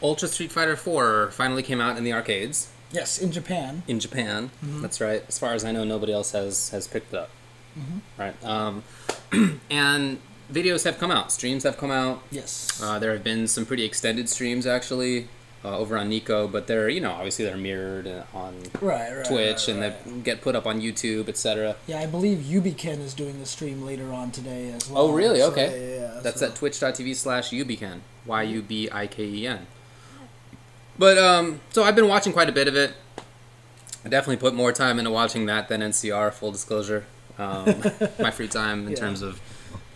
Ultra Street Fighter 4 finally came out in the arcades. Yes, in Japan. In Japan, that's right. As far as I know, nobody else has picked it up. Right. And videos have come out. Streams have come out. Yes. There have been some pretty extended streams, actually, over on Nico, but they're, obviously they're mirrored on Twitch, and they get put up on YouTube, etc. Yeah, I believe Ubiken is doing the stream later on today as well. Oh, really? So, Okay. yeah, That's at twitch.tv/Ubiken. Yubiken. But, so I've been watching quite a bit of it. I definitely put more time into watching that than NCR, full disclosure. My free time in terms of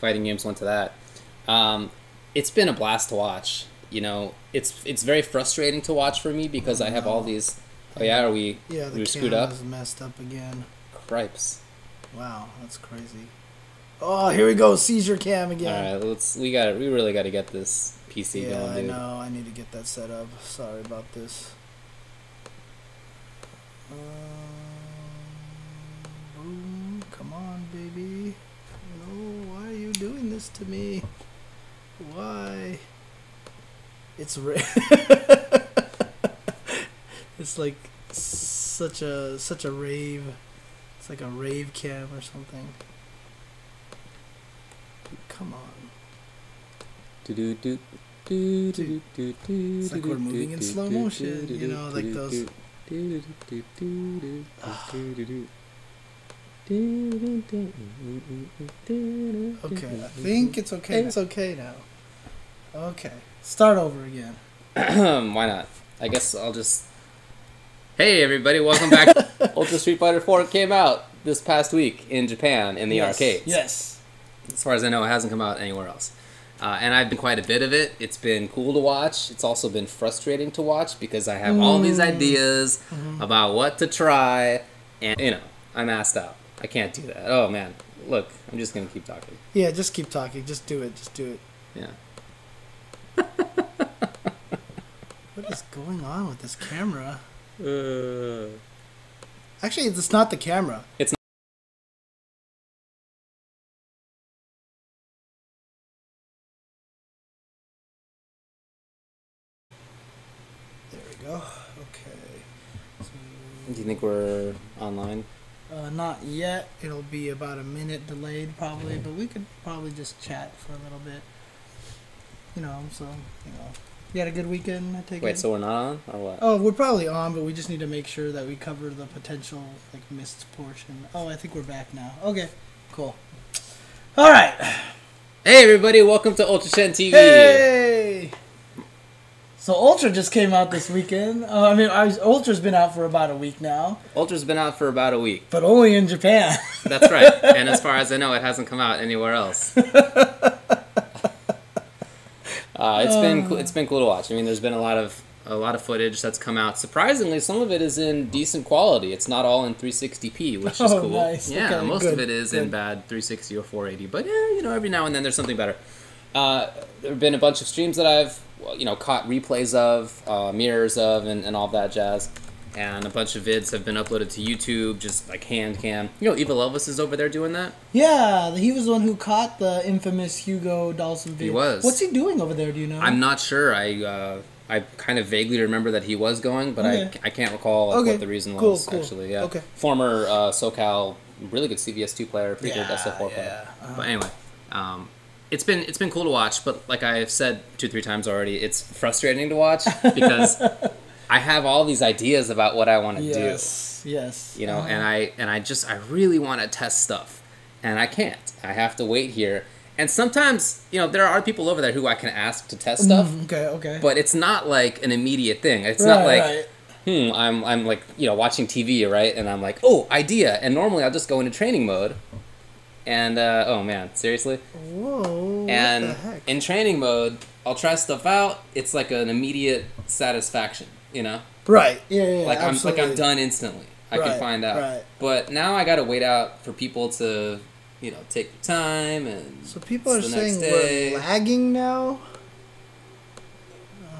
fighting games went to that. It's been a blast to watch. It's very frustrating to watch for me because I have all these... Oh, yeah? We screwed up? Yeah, the camera is messed up again. Cripes. Wow, that's crazy. Oh, here we go. Seizure cam again. All right, we really got to get this PC going, dude. Yeah, I know. I need to get that set up. Sorry about this. Boom. Come on, baby. No, why are you doing this to me? Why? It's it's like such a rave. It's like a rave cam or something. Come on. It's like we're moving in slow motion, like those. Okay, I think it's okay. It's okay now. Okay, start over again. Why not? I guess I'll just... Hey everybody, welcome back. Ultra Street Fighter 4 came out this past week in Japan in the arcades. Yes. As far as I know, it hasn't come out anywhere else. And I've been quite a bit of it. It's been cool to watch. It's also been frustrating to watch because I have all these ideas about what to try. And, I'm assed out. I can't do that. Oh, man. Look, I'm just going to keep talking. Yeah, just keep talking. Just do it. Just do it. Yeah. What is going on with this camera? Actually, it's not the camera. It's not. There we go. Okay. So, Do you think we're online? not yet. It'll be about a minute delayed probably, but we could probably just chat for a little bit. You had a good weekend, I take it? Wait, so we're not on, or what? Oh, we're probably on, but we just need to make sure that we cover the potential, missed portion. Oh, I think we're back now. Okay, cool. All right. Hey, everybody, welcome to UltraChenTV. Hey! So Ultra just came out this weekend. Ultra's been out for about a week now. Ultra's been out for about a week. But only in Japan. That's right. And as far as I know, it hasn't come out anywhere else. It's been cool to watch. There's been a lot of footage that's come out. Surprisingly, some of it is in decent quality. It's not all in 360p, which is cool. Nice. Yeah, Okay, most good, of it is in bad 360 or 480. But every now and then there's something better. There have been a bunch of streams that I've caught replays of, mirrors of, and all that jazz. And a bunch of vids have been uploaded to YouTube, just like hand cam. Evil Elvis is over there doing that. Yeah, he was the one who caught the infamous Hugo Dhalsim video. He was. What's he doing over there, do you know? I'm not sure. I kind of vaguely remember that he was going, but I can't recall what the reason was, actually. Yeah. Okay. Former SoCal, really good CVS2 player, pretty good SF4 player. But anyway, it's been cool to watch, but like I've said 2-3 times already, it's frustrating to watch because I have all these ideas about what I want to do. Yes. And I really want to test stuff, and I can't. I have to wait here. And sometimes, there are people over there who I can ask to test stuff. Okay. But it's not like an immediate thing. It's not like, I'm like, watching TV, right? And I'm like, oh, idea. And normally I'll just go into training mode. And, oh man, seriously? Whoa, and what the heck? In training mode, I'll try stuff out. It's like an immediate satisfaction, Right, yeah, Like absolutely. I'm done instantly. I can find out. Right. But now I gotta wait out for people to, take the time and... So people are saying we're lagging now?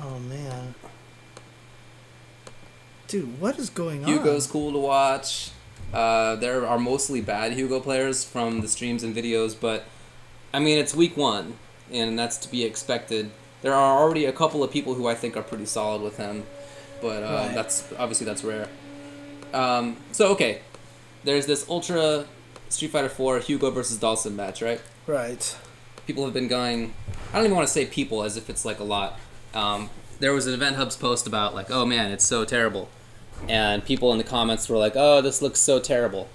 Oh, man. Dude, what is going on? Hugo's cool to watch. There are mostly bad Hugo players from the streams and videos, but, it's week 1, and that's to be expected. There are already a couple of people who I think are pretty solid with him, but Right. that's rare. So okay, there's this Ultra Street Fighter 4 Hugo versus Dhalsim match, right? Right. People have been going. I don't even want to say people as if it's like a lot. There was an Event Hub's post about like, oh man, it's so terrible, and people in the comments were like, oh, this looks so terrible,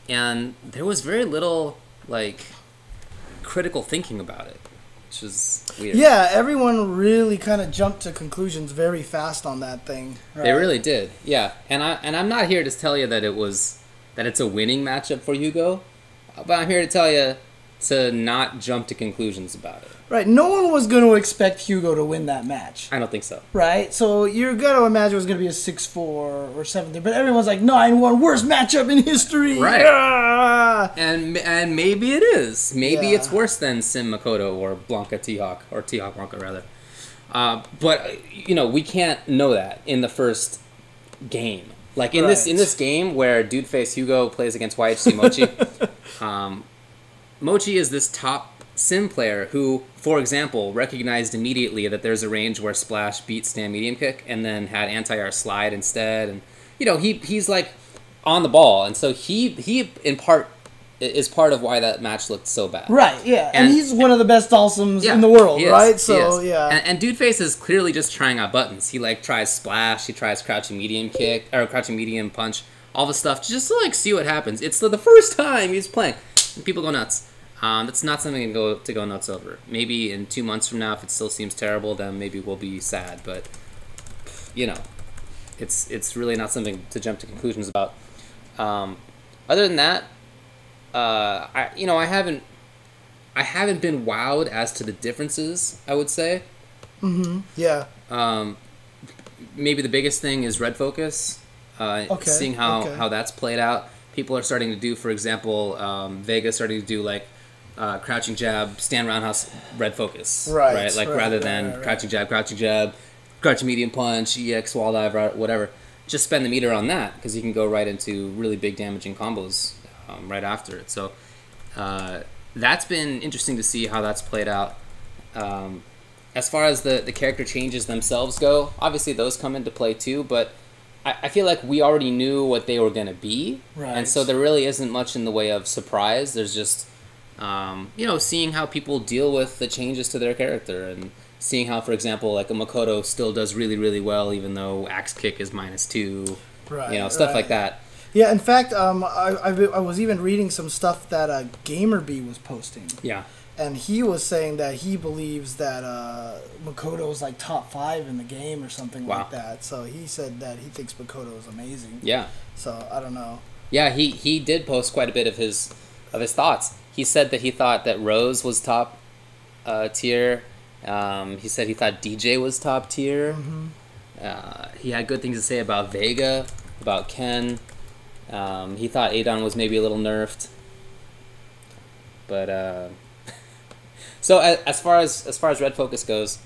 and there was very little like critical thinking about it, which is weird. Yeah, everyone really kind of jumped to conclusions very fast on that thing. Right? They really did, yeah. And I'm not here to tell you that it's a winning matchup for Hugo, but I'm here to tell you to not jump to conclusions about it. Right. No one was going to expect Hugo to win that match. I don't think so. Right. So you're going to imagine it was going to be a 6-4 or 7-3, but everyone's like 9-1, worst matchup in history. Right. Ah! And maybe it is. Maybe Yeah. it's worse than Sim Makoto or Blanca T-Hawk, or T-Hawk Blanca rather. But we can't know that in the first game. Like in this game where Dude Face Hugo plays against YHC Mochi, Mochi is this top Sim player who, for example, recognized immediately that there's a range where Splash beat stand medium kick and then had anti-air slide instead, and he's like on the ball, and so he in part is part of why that match looked so bad. Right, yeah. And he's one of the best Dhalsims in the world, he is, right? he So, is. yeah. And Dude Face is clearly just trying out buttons. He like tries Splash, he tries crouching medium kick, or crouching medium punch, all the stuff just to like see what happens. It's the first time he's playing, and people go nuts. That's not something to go nuts over. Maybe in 2 months from now, if it still seems terrible, then maybe we'll be sad. But it's really not something to jump to conclusions about. Other than that, I haven't been wowed as to the differences, I would say. Mm-hmm. Yeah. Maybe the biggest thing is Red Focus. Seeing how that's played out. People are starting to do, for example, Vega starting to do like crouching jab, stand roundhouse, Red Focus. Right. Like rather than crouching jab, crouching medium punch, EX, wall dive, whatever. Just spend the meter on that because you can go right into really big damaging combos right after it. So that's been interesting to see how that's played out. As far as the character changes themselves go, obviously those come into play too, but I feel like we already knew what they were going to be, and so there really isn't much in the way of surprise. There's just, seeing how people deal with the changes to their character, and seeing how, for example, like a Makoto still does really, really well, even though Axe Kick is -2, stuff like that. Yeah, in fact, I was even reading some stuff that GamerBee was posting. Yeah. And he was saying that he believes that Makoto is like top 5 in the game or something like that. So he said that he thinks Makoto is amazing. Yeah. So I don't know. Yeah, he did post quite a bit of his thoughts. He said that he thought that Rose was top tier. He said he thought DJ was top tier. Mm-hmm. He had good things to say about Vega, about Ken. He thought Adon was maybe a little nerfed. But so as far as Red Focus goes,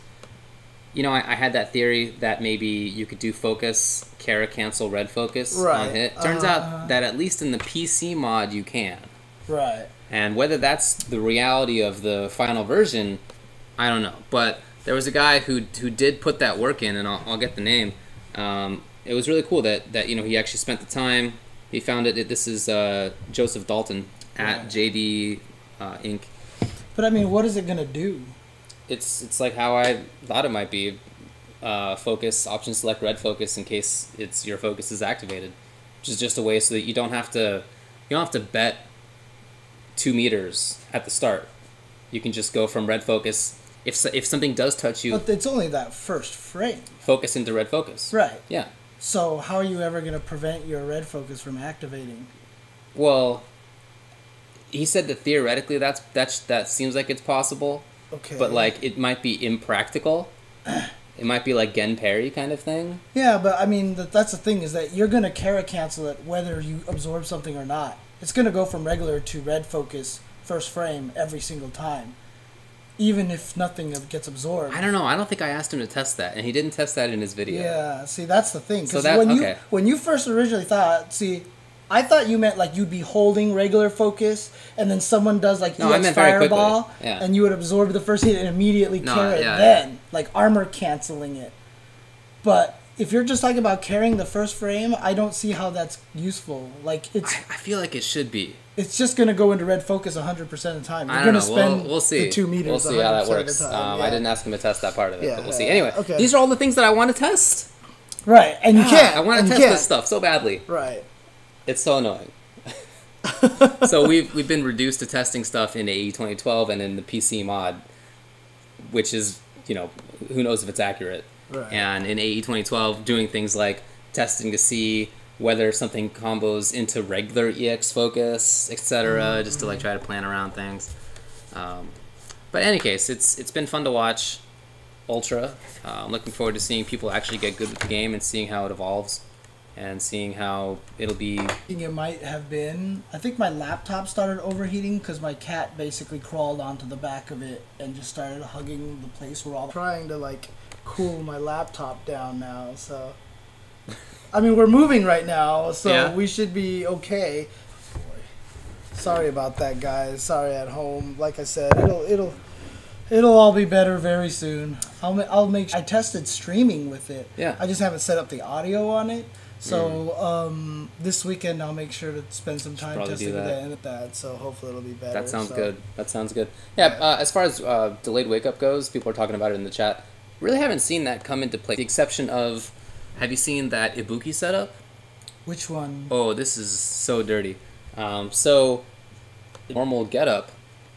I had that theory that maybe you could do Focus, Kara cancel Red Focus on hit. Turns out that at least in the PC mod you can. Right. And whether that's the reality of the final version, I don't know. But there was a guy who did put that work in, and I'll get the name. It was really cool that he actually spent the time. He found it. This is Joseph Dalton at JD Inc. But I mean, what is it gonna do? It's like how I thought it might be. Focus, option select Red Focus in case your focus is activated, which is just a way so that you don't have to bet 2 meters at the start. You can just go from Red Focus. If something does touch you, But it's only that first frame. Focus into Red Focus. Right. Yeah. So how are you ever gonna prevent your Red Focus from activating? Well, he said that theoretically that seems like it's possible. Okay. But like it might be impractical. It might be like Gen Parry kind of thing. Yeah, but I mean that's the thing is that you're gonna Kara cancel it whether you absorb something or not. It's gonna go from regular to Red Focus first frame every single time, even if nothing gets absorbed. I don't know. I don't think I asked him to test that, and he didn't test that in his video. Yeah. See, that's the thing. So Because when you first originally thought, I thought you meant like you'd be holding regular focus, and then someone does like EX I meant very Fireball, quickly. Yeah. and you would absorb the first hit and immediately carry it yeah, then. like armor canceling it. But if you're just talking about carrying the first frame, I don't see how that's useful. Like I feel like it should be. It's just going to go into red focus 100% of the time. You're I don't going to know. spend we'll see. the 2 meters. We'll see how that 100% works. of the time. I didn't ask him to test that part of it, Yeah, but we'll see. Anyway, okay. These are all the things that I want to test. Right, and you can't. I want to test this stuff so badly. Right. It's so annoying. So we've been reduced to testing stuff in AE 2012 and in the PC mod, which is, you know, who knows if it's accurate. Right. And in AE 2012, doing things like testing to see whether something combos into regular EX focus, etc., just to like try to plan around things. But in any case, it's been fun to watch Ultra. I'm looking forward to seeing people actually get good with the game and seeing how it evolves and seeing how it'll be. I think it might have been. I think my laptop started overheating because my cat basically crawled onto the back of it and just started hugging the place where all. Trying to like cool my laptop down now, so. I mean, we're moving right now, so we should be okay. Sorry about that, guys. Sorry at home. Like I said, it'll all be better very soon. I'll make. I tested streaming with it. Yeah. I just haven't set up the audio on it. So this weekend I'll make sure to spend some time testing that. So hopefully it'll be better. That sounds good. That sounds good. Yeah. As far as delayed wake up goes, people are talking about it in the chat. Really haven't seen that come into play. With the exception of, have you seen that Ibuki setup? Which one? Oh, this is so dirty. So normal getup,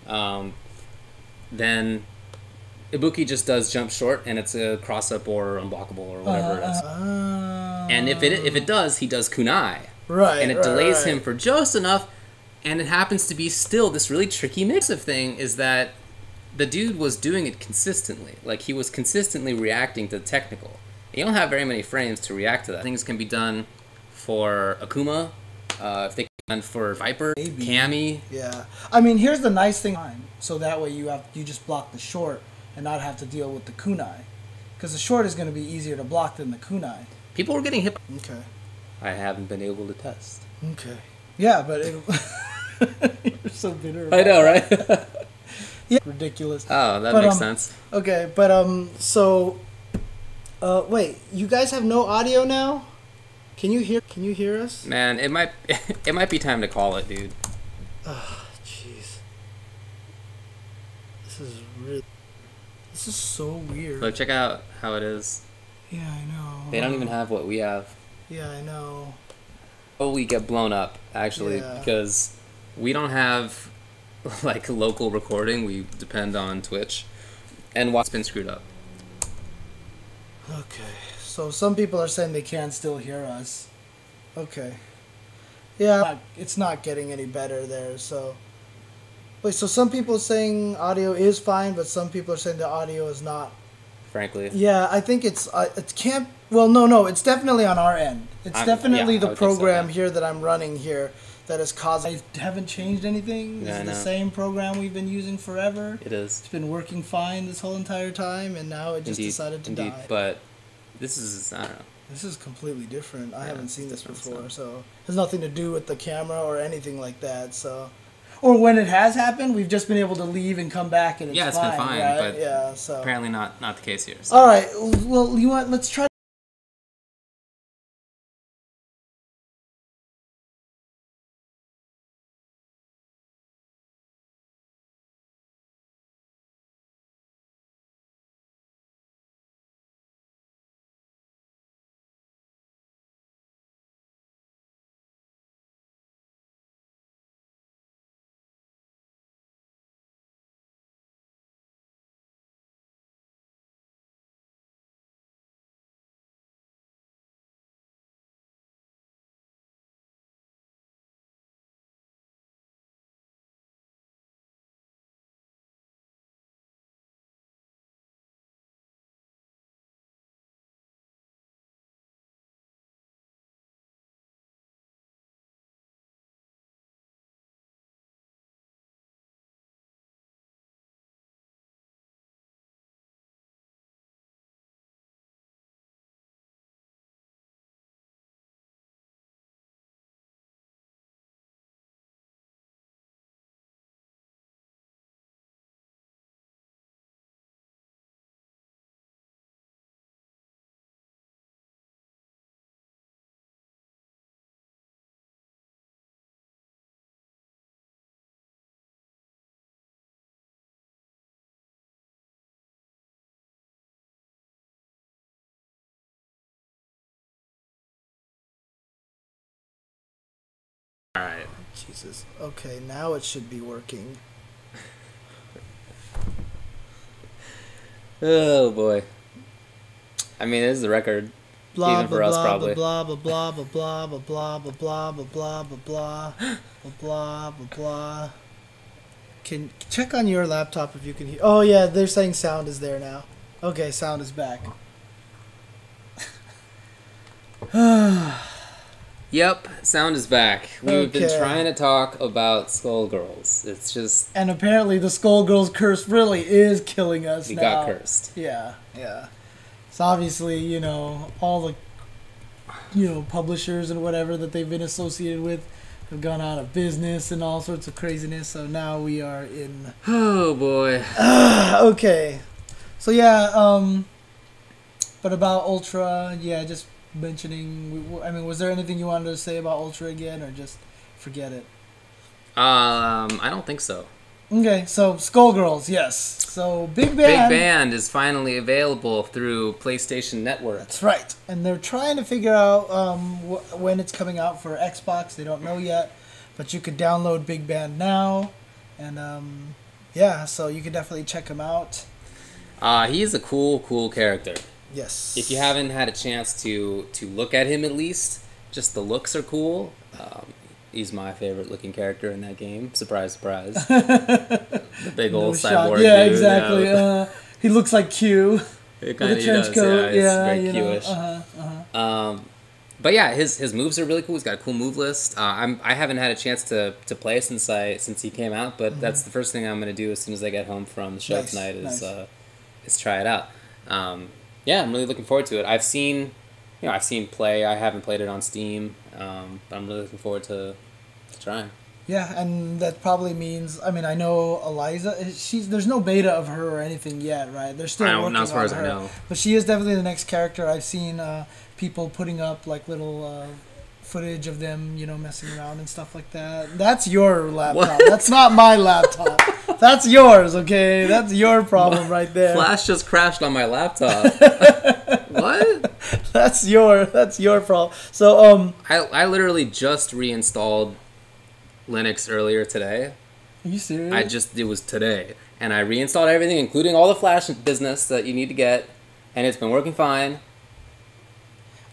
then Ibuki just does jump short, and it's a cross up or unblockable or whatever it is. And if it does, he does kunai. Right. And it delays him for just enough, and it happens to be still this really tricky mix of thing is that the dude was doing it consistently. Like, he was consistently reacting to the technical. You don't have very many frames to react to that. Things can be done for Akuma, if they can for Viper, maybe. Cammy. Yeah. I mean, here's the nice thing. So that way you just block the short and not have to deal with the kunai. Because the short is going to be easier to block than the kunai. People were getting hit. Okay. I haven't been able to test. Okay. Yeah, but you're so bitter about I know, right? Yeah. Ridiculous. Oh, that makes sense. Okay, but so wait, you guys have no audio now? Can you hear us? Man, it might be time to call it, dude. Oh, jeez. This is so weird. Look, check out how it is. Yeah, I know. They don't even have what we have. Yeah, I know. Oh, we get blown up, actually, because we don't have like local recording. We depend on Twitch, and what's been screwed up. Okay, so some people are saying they can still hear us. Okay. Yeah, it's not getting any better there, so. Wait, so some people are saying audio is fine, but some people are saying the audio is not. Frankly. Yeah, I think it can't. Well, no, it's definitely on our end. It's definitely the program here that I'm running here that is causing. I haven't changed anything. This is the same program we've been using forever. It is. It's been working fine this whole entire time, and now it just decided to die. But this is, I don't know. This is completely different. I haven't seen this before, so it has nothing to do with the camera or anything like that. So, or when it has happened, we've just been able to leave and come back, and it's been fine, right? but so apparently not the case here. So. All right. Well, you want? Let's try. All right. Jesus. Okay, now it should be working. Oh boy. I mean, this is a record. Blah Even blah for us, blah probably. blah blah blah blah blah blah blah blah blah blah blah blah blah blah blah blah. Can check on your laptop if you can hear. Oh yeah, they're saying sound is there now. Okay, sound is back. Yep, sound is back. We've been Okay. trying to talk about Skullgirls. It's just And apparently the Skullgirls curse really is killing us we now. got cursed. Yeah, yeah. So obviously, you know, all the, you know, publishers and whatever that they've been associated with have gone out of business and all sorts of craziness. So now we are in. Oh boy. Okay. So yeah, but about Ultra, yeah, just mentioning. I mean, was there anything you wanted to say about Ultra again, or just forget it? I don't think so. Okay, so Skullgirls, yes. So Big Big Band. Band is finally available through PlayStation Network. That's right. And they're trying to figure out when it's coming out for Xbox. They don't know yet, but you could download Big Band now, and yeah, so you could definitely check him out. He's a cool character. Yes. If you haven't had a chance to look at him, at least just the looks are cool. He's my favorite looking character in that game. Surprise, surprise. The big old cyborg Yeah, dude. exactly. Yeah. He looks like Q. It With kind a of trench does. coat. Yeah, it's you very know, Q-ish. But yeah, his moves are really cool. He's got a cool move list. I haven't had a chance to play since he came out, but that's the first thing I'm gonna do as soon as I get home from the show tonight is try it out. Yeah, I'm really looking forward to it. I've seen play. I haven't played it on Steam, but I'm really looking forward to trying. Yeah, and that probably means. I mean, I know Eliza. There's no beta of her or anything yet, right? They're still working Not as far on as her, I know. but she is definitely the next character. I've seen people putting up like little footage of them, you know, messing around and stuff like that. That's your laptop. What? That's not my laptop. That's yours, okay? That's your problem right there. Flash just crashed on my laptop. What? That's your problem. So I literally just reinstalled Linux earlier today. are you serious? It was today, and I reinstalled everything, including all the Flash business that you need to get, and it's been working fine.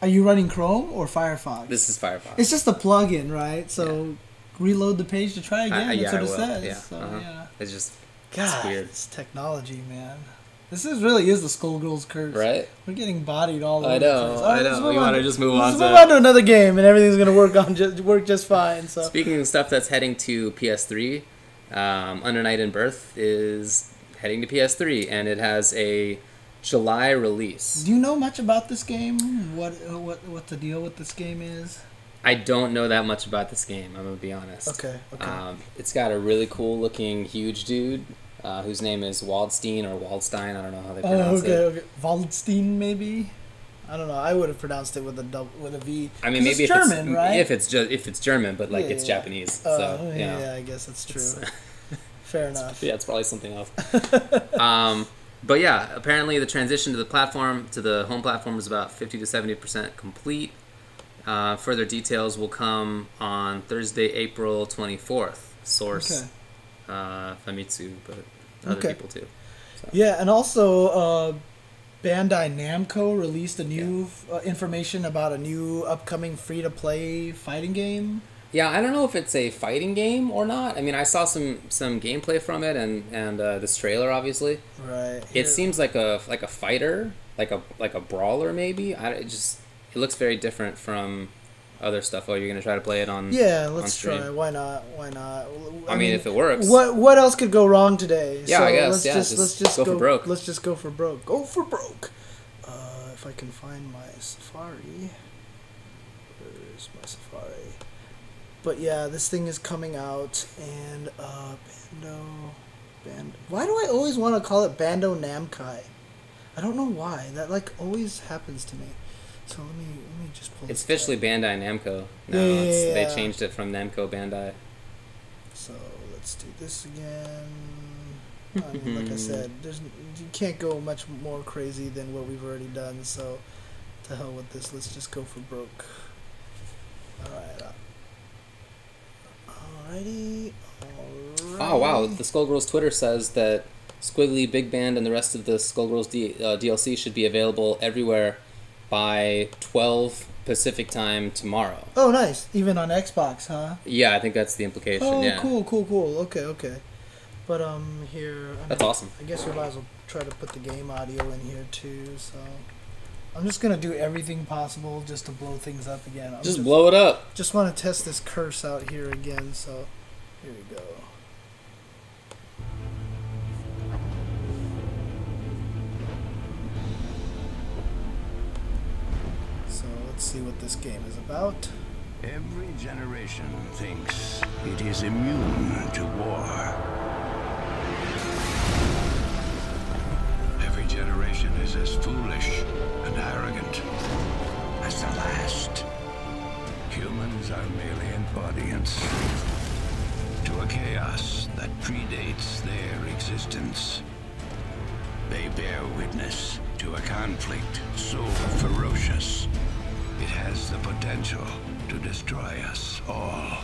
Are you running Chrome or Firefox? This is Firefox. It's just a plugin, right? So reload the page to try again. That's what it says. Yeah. So yeah. It's just God, it's weird, it's technology, man. This really is the Skullgirls curse. right? We're getting bodied all over I the know. place. I know. You want to just move on Let's to move on to another game, and everything's gonna work just fine. So Speaking of stuff that's heading to PS3, Under Night in Birth is heading to PS3, and it has a July release. do you know much about this game? What the deal with this game is? I don't know that much about this game, I'm gonna be honest. Okay. It's got a really cool looking huge dude whose name is Waldstein or Waldstein. I don't know how they pronounce it. Okay. Waldstein, maybe. I don't know. I would have pronounced it with a V. I mean, maybe it's German, right? if it's German, but like it's Japanese. So you know. Yeah, I guess that's true. Fair enough. Yeah, it's probably something else. But yeah, apparently the transition to the home platform is about 50 to 70% complete. Further details will come on Thursday, April 24th. Source Famitsu, but other people too. So. Yeah, and also Bandai Namco released a new information about a new upcoming free-to-play fighting game. Yeah, I don't know if it's a fighting game or not. I mean, I saw some gameplay from it and this trailer, obviously. Right. It seems like a fighter, like a brawler maybe. It looks very different from other stuff. Oh, you're gonna try to play it on? Yeah, let's try. Why not? I mean, if it works. What else could go wrong today? Yeah, so I guess. Let's just go for broke. Let's just go for broke. Go for broke. If I can find my Safari. Where's my Safari? But yeah, this thing is coming out, and why do I always want to call it Bandai Namco? I don't know why. That like always happens to me. So let me just pull. It's officially Bandai Namco. No, Yeah. They changed it from Namco Bandai. So let's do this again. I mean, like I said, you can't go much more crazy than what we've already done. So to hell with this. Let's just go for broke. All right. Alrighty. Oh wow! The Skullgirls Twitter says that Squiggly, Big Band, and the rest of the Skullgirls DLC should be available everywhere by 12 Pacific time tomorrow. Oh, nice. Even on Xbox, huh? Yeah, I think that's the implication. Oh, yeah. cool. Okay. But here. That's awesome. I guess we might as well try to put the game audio in here too. So I'm just gonna do everything possible just to blow things up again. Just blow it up. Just want to test this curse out here again. So here we go. So let's see what this game is about. Every generation thinks it is immune to war. Every generation is as foolish and arrogant as the last. Humans are merely an audience to a chaos that predates their existence. They bear witness to a conflict so ferocious, it has the potential to destroy us all.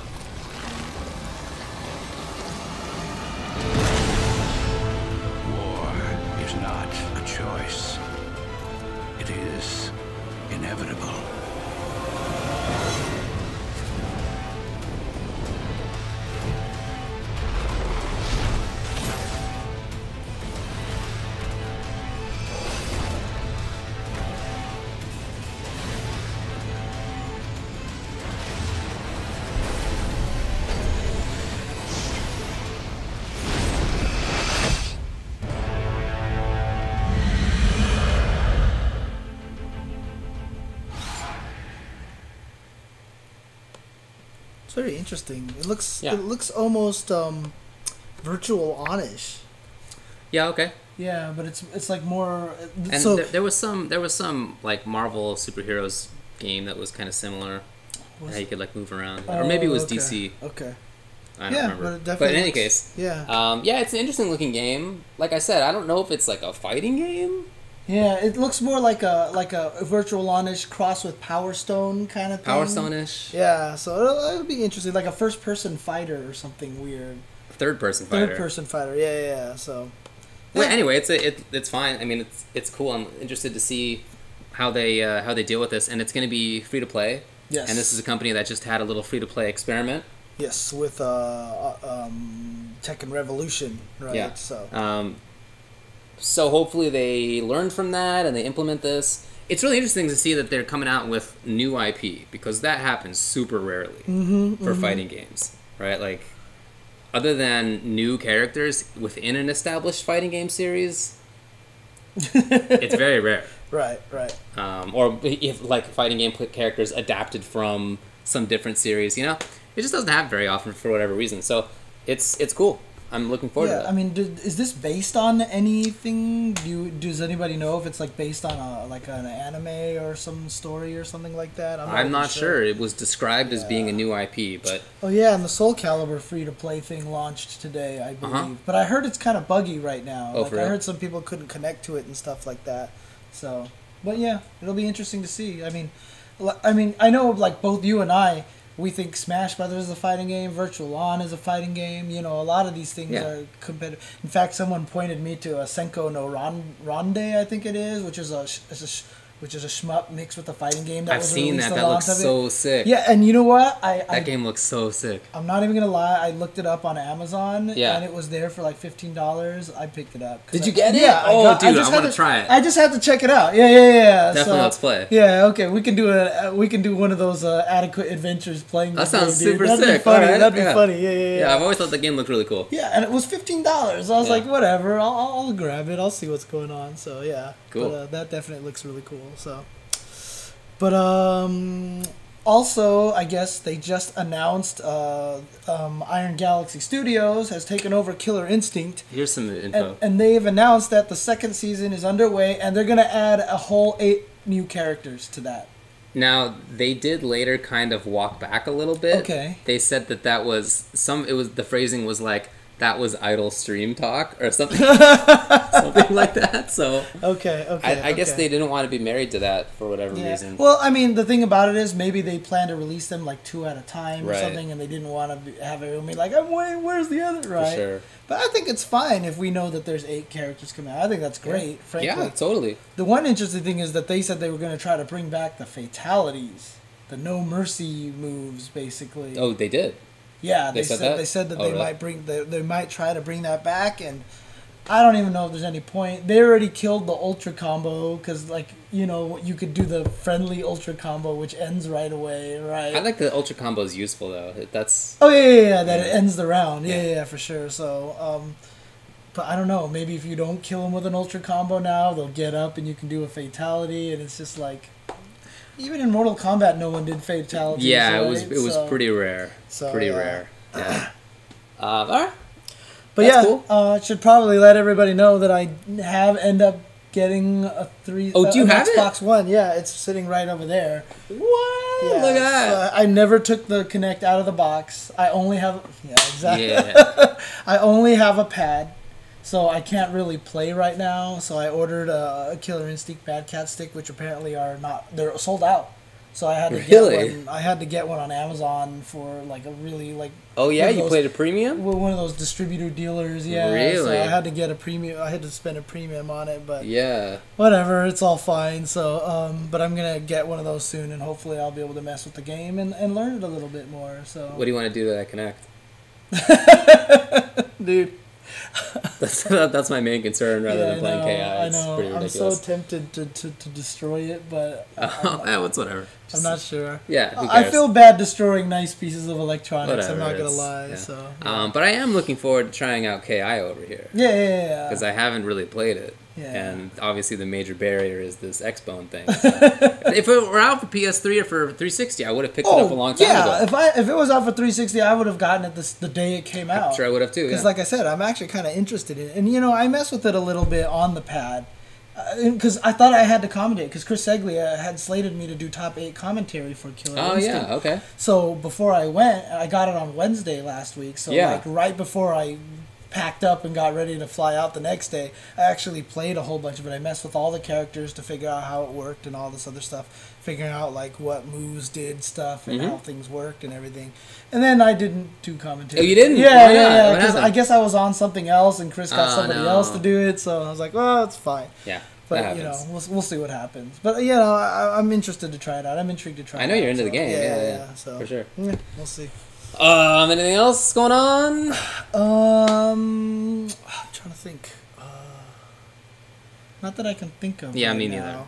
War is not a choice. It is inevitable. It's very interesting. It looks almost virtual on-ish. Yeah. Okay. Yeah, but it's like more. And So there was some like Marvel superheroes game that was kind of similar. How you could like move around, or maybe it was okay. DC. Okay. I don't remember. But it definitely in any looks- case, Yeah. yeah, it's an interesting looking game. Like I said, I don't know if it's like a fighting game. Yeah, it looks more like a virtual on-ish cross with Power Stone kind of thing. Power Stone-ish. Yeah, so it'll be interesting, like a first-person fighter or something weird. Third person fighter. Third-person fighter. Yeah. So. Well, Yeah. anyway, it's fine. I mean, it's cool. I'm interested to see how they deal with this, and it's going to be free to play. Yes. And this is a company that just had a little free to play experiment. Yes, with Tekken Revolution, right? Yeah. So. So hopefully they learn from that and they implement this. It's really interesting to see that they're coming out with new IP, because that happens super rarely for fighting games, right? Like, other than new characters within an established fighting game series, it's very rare. Right. Or if like fighting game characters adapted from some different series, it just doesn't happen very often for whatever reason. So it's cool. I'm looking forward to that. I mean, is this based on anything? Does anybody know if it's like based on an anime or some story or something like that? I'm not sure. It was described as being a new IP, but Oh yeah, and the Soul Calibur free-to-play thing launched today, I believe. But I heard it's kind of buggy right now. Oh, for real? I heard some people couldn't connect to it and stuff like that. So, but yeah, it'll be interesting to see. I mean, I know like both you and I, we think Smash Brothers is a fighting game, Virtual On is a fighting game. A lot of these things are competitive. In fact, someone pointed me to a Senko no Ronde, I think it is, which is a shmup mixed with a fighting game. I've seen that. That looks so sick. Yeah, and you know what? That game looks so sick. I'm not even gonna lie. I looked it up on Amazon, Yeah. and it was there for like $15. I picked it up. Did you get it? Yeah. Oh, dude, I just want had to try it. I just had to check it out. Yeah. Definitely, So, let's play. Yeah. Okay. We can do one of those adequate adventures playing. That this game, sounds dude. super That'd sick. Be funny. All right, That'd be yeah. funny. Yeah. Yeah, I've always thought the game looked really cool. Yeah, and it was $15. I was Yeah. like, whatever. I'll grab it. I'll see what's going on. So yeah. Cool. But that definitely looks really cool. So. But also, I guess they just announced Iron Galaxy Studios has taken over Killer Instinct. Here's some info. And they've announced that the second season is underway, and they're going to add a whole 8 new characters to that. Now, they did later kind of walk back a little bit. Okay. They said that was the phrasing was like, that was idle stream talk or something, something like that. So okay. I guess they didn't want to be married to that for whatever reason. Well, I mean, the thing about it is maybe they plan to release them like 2 at a time or Right. something, and they didn't want to have everyone be like, "I'm waiting. Where's the other?" Right. For sure. But I think it's fine if we know that there's 8 characters coming out. I think that's great. Frankly. Yeah, totally. The one interesting thing is that they said they were going to try to bring back the fatalities, the no mercy moves, basically. Oh, they did. Yeah, They said that? they said that Oh, they really? they might try to bring that back, and I don't even know if there's any point. They already killed the ultra combo because, like, you know, you could do the friendly ultra combo which ends right away, right? I like the ultra combo is useful though. That's Yeah, that it ends the round. Yeah, for sure. So, but I don't know. Maybe if you don't kill them with an ultra combo now, they'll get up and you can do a fatality, and it's just like. Even in Mortal Kombat, no one did fatalities. yeah, right? it was pretty rare. So, Pretty yeah. rare. Yeah. All right. But That's yeah, cool. should probably let everybody know that I have end up getting a Oh, do you have it? Xbox One. Yeah, it's sitting right over there. What? Yeah, Look at that. so I never took the Kinect out of the box. I only have exactly. Yeah. I only have a pad, so I can't really play right now. So I ordered a Killer Instinct Bad Cat stick, which apparently they're sold out. So I had to Really? get one. I had to get one on Amazon for like a really like. Oh yeah, one of you those- played a premium? Well, one of those distributor dealers, yeah. Really? So I had to get a premium. I had to spend a premium on it, but Yeah. whatever, it's all fine. So, but I'm gonna get one of those soon, and hopefully I'll be able to mess with the game and learn it a little bit more. So, What do you want to do to that Connect? dude, That's my main concern rather than playing KI. I It's know. pretty I'm so ridiculous. tempted to destroy it, but Yeah, it's whatever. I'm not sure. Yeah, who I cares? feel bad destroying nice pieces of electronics. Whatever, I'm not gonna it's- lie. yeah. So, But I am looking forward to trying out KI over here. yeah. Because I haven't really played it. Yeah. And obviously the major barrier is this X-Bone thing. So. If it were out for PS3 or for 360, I would have picked it up a long time ago. If it was out for 360, I would have gotten it the day it came out. I'm sure I would have too, Because, yeah. like I said, I'm actually kind of interested in it. And, you know, I mess with it a little bit on the pad. Because I thought I had to commentate. Because Chris Seglia had slated me to do top 8 commentary for Killer Oh, Instinct. yeah, okay. So before I went, I got it on Wednesday last week. So, Yeah. like, right before I packed up and got ready to fly out the next day, I actually played a whole bunch of it. I messed with all the characters to figure out how it worked and all this other stuff, figuring out like what moves did stuff and how things worked and everything. And then I didn't do commentary. Oh, you didn't? Yeah, Why not? yeah. What Because happened? I guess I was on something else and Chris got Oh, somebody no. else to do it. So I was like, well, it's fine. Yeah, But that you know, happens. we'll see what happens. But you know, I'm interested to try it out. I'm intrigued to try. I know it you're out, into the so, game. Yeah. So For sure. yeah, we'll see. Anything else going on? I'm trying to think. Not that I can think of. Yeah, right me now. neither.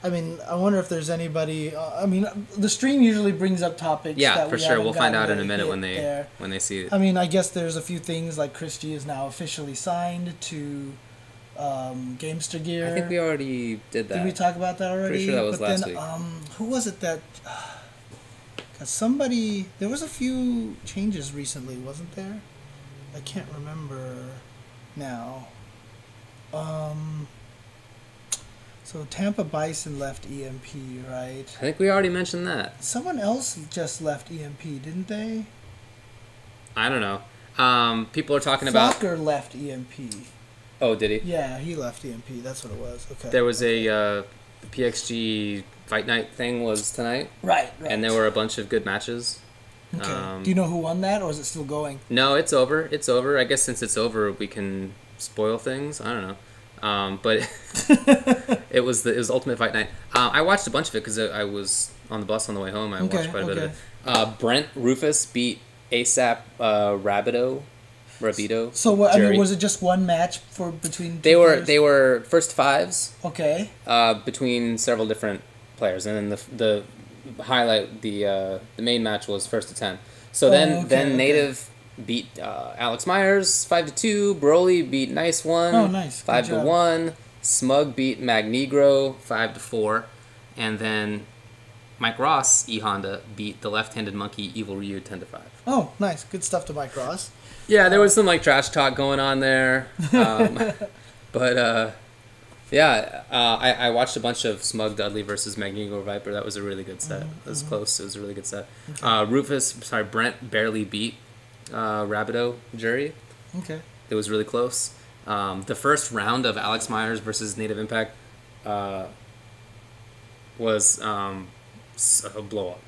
I mean, I wonder if there's anybody. I mean, the stream usually brings up topics. Yeah, that for we sure. haven't We'll find gotten out in a to minute hit when they see it. I mean, I guess there's a few things like Chris G is now officially signed to Gamester Gear. I think we already did that. Did we talk about that already? Pretty sure that was but last then, week. Who was it that? 'Cause somebody, there was a few changes recently, wasn't there? I can't remember now. So Tampa Bison left EMP, right? I think we already mentioned that. Someone else just left EMP, didn't they? I don't know. People are talking about. Flocker left EMP. Oh, did he? Yeah, he left EMP. That's what it was. Okay. There was a Pxg Fight Night thing was tonight, right. and there were a bunch of good matches. Okay. Do you know who won that, or is it still going? No, it's over. It's over. I guess since it's over, we can spoil things. I don't know. But it was Ultimate Fight Night. I watched a bunch of it because I was on the bus on the way home. I watched quite a bit of it. Brent Rufus beat ASAP Rabido. So what? I mean, Jerry. was it just one match between? They two were players? they were first fives Okay. between several different players, and then the highlight the main match was first to 10. So then Native beat Alex Myers 5-2. Broly beat Nice One. Oh, nice. Good 5-1. Smug beat Magnegro 5-4, and then Mike Ross Honda beat the left-handed monkey Evil Ryu 10-5. Oh, nice. Good stuff to Mike Ross. Yeah, there was some like trash talk going on there, but yeah, I watched a bunch of Smug Dudley versus Magneto Viper. That was a really good set. It was close. It was a really good set. Brent barely beat Rabido Jury. Okay. It was really close. The first round of Alex Myers versus Native Impact was a blow-up.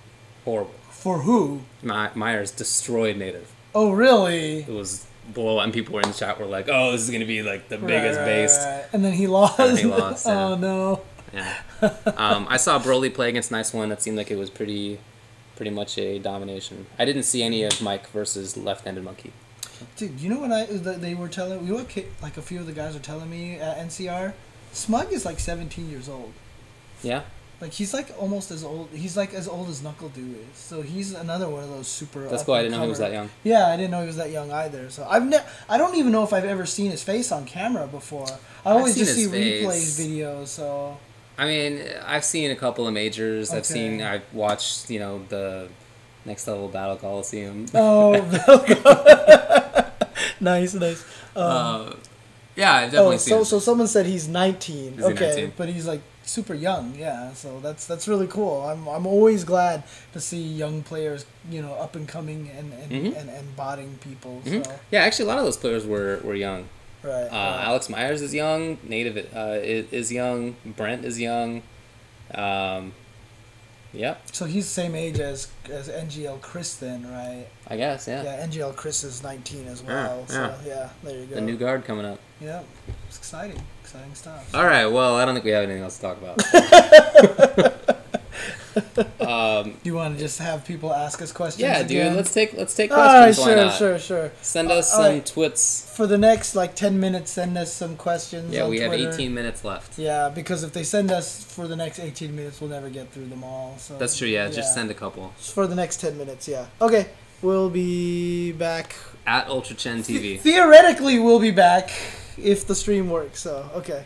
Horrible. For who? Myers destroyed Native. Oh, really? It was blow-up, and people were in the chat were like, "Oh, this is gonna be like the biggest based." Right. And then he lost. And he lost. Yeah. Oh no. Yeah. I saw Broly play against Nice One. It seemed like it was pretty much a domination. I didn't see any of Mike versus Left-Handed Monkey. Dude, you know what they were telling me? Like a few of the guys were telling me at NCR. Smug is like 17 years old. Yeah. Like he's like almost as old. He's like as old as Knuckle Dew is. So he's another one of those super. That's cool. I didn't know he was that young. Yeah, I didn't know he was that young either. So I don't even know if I've ever seen his face on camera before. I always just see replays videos. So. I mean, I've seen a couple of majors. Okay. I've watched, the Next Level Battle Coliseum. Oh, nice. Yeah, I've definitely seen. So someone said he's 19. Is he 19? But he's like super young. Yeah, so that's really cool. I'm always glad to see young players, up and coming and botting people. So. Yeah, actually, a lot of those players were young. Right. Alex Myers is young. Native is young. Brent is young. Yep. So he's the same age as NGL Chris then, right? I guess, yeah. Yeah, NGL Chris is 19 as well. So yeah, there you go. The new guard coming up. Yeah, it's exciting stuff. All right. Well, I don't think we have anything else to talk about. Do you want to just have people ask us questions? Yeah, again? dude. Let's take questions. Right, Why not? Sure. Send us some twits. For the next 10 minutes, send us some questions. Yeah, on we Twitter. have 18 minutes left. Yeah, because if they send us for the next 18 minutes, we'll never get through them all. So that's true. Yeah, just send a couple. For the next 10 minutes. Yeah. Okay, we'll be back at UltraChenTV. Theoretically, we'll be back if the stream works. So okay.